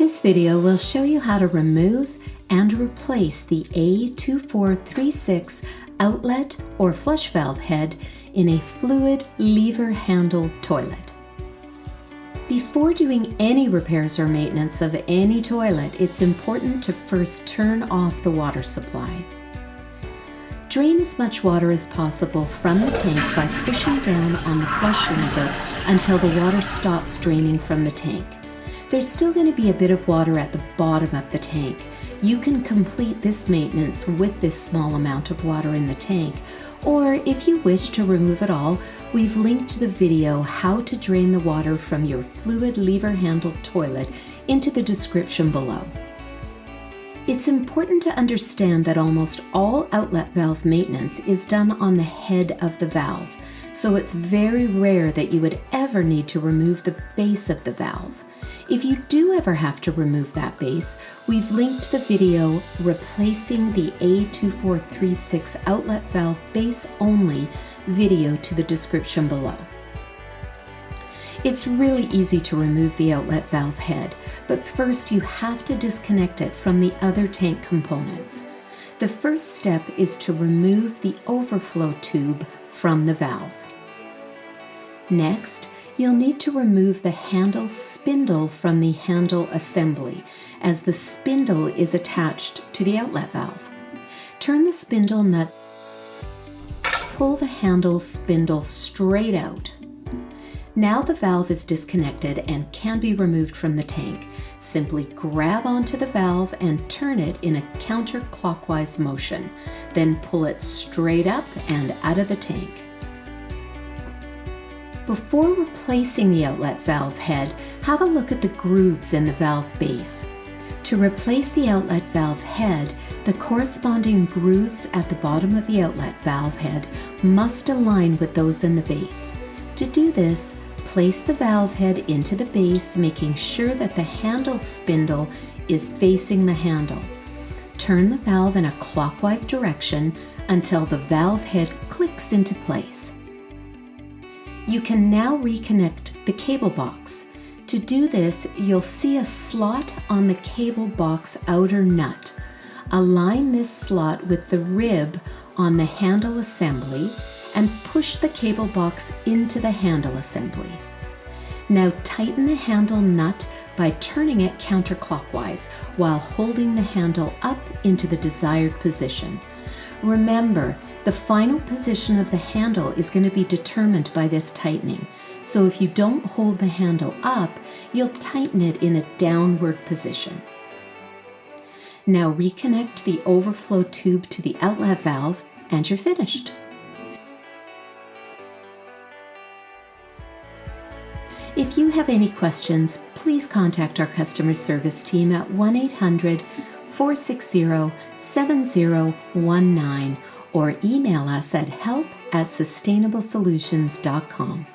This video will show you how to remove and replace the A2436 outlet or flush valve head in a fluid lever handle toilet. Before doing any repairs or maintenance of any toilet, it's important to first turn off the water supply. Drain as much water as possible from the tank by pushing down on the flush lever until the water stops draining from the tank. There's still going to be a bit of water at the bottom of the tank. You can complete this maintenance with this small amount of water in the tank, or if you wish to remove it all, we've linked the video how to drain the water from your fluid lever handle toilet into the description below. It's important to understand that almost all outlet valve maintenance is done on the head of the valve, so it's very rare that you would ever need to remove the base of the valve. If you do ever have to remove that base, we've linked the video replacing the A2436 outlet valve base only video to the description below. It's really easy to remove the outlet valve head, but first you have to disconnect it from the other tank components. The first step is to remove the overflow tube from the valve. Next, you'll need to remove the handle spindle from the handle assembly, as the spindle is attached to the outlet valve. Turn the spindle nut, pull the handle spindle straight out. Now the valve is disconnected and can be removed from the tank. Simply grab onto the valve and turn it in a counter-clockwise motion, then pull it straight up and out of the tank. Before replacing the outlet valve head, have a look at the grooves in the valve base. To replace the outlet valve head, the corresponding grooves at the bottom of the outlet valve head must align with those in the base. To do this, place the valve head into the base, making sure that the handle spindle is facing the handle. Turn the valve in a clockwise direction until the valve head clicks into place. You can now reconnect the cable box. To do this, you'll see a slot on the cable box outer nut. Align this slot with the rib on the handle assembly and push the cable box into the handle assembly. Now tighten the handle nut by turning it counterclockwise while holding the handle up into the desired position. Remember, the final position of the handle is going to be determined by this tightening. So if you don't hold the handle up, you'll tighten it in a downward position. Now reconnect the overflow tube to the outlet valve and you're finished. If you have any questions, please contact our customer service team at 1-800-460-7019 or email us at help@sustainablesolutions.com.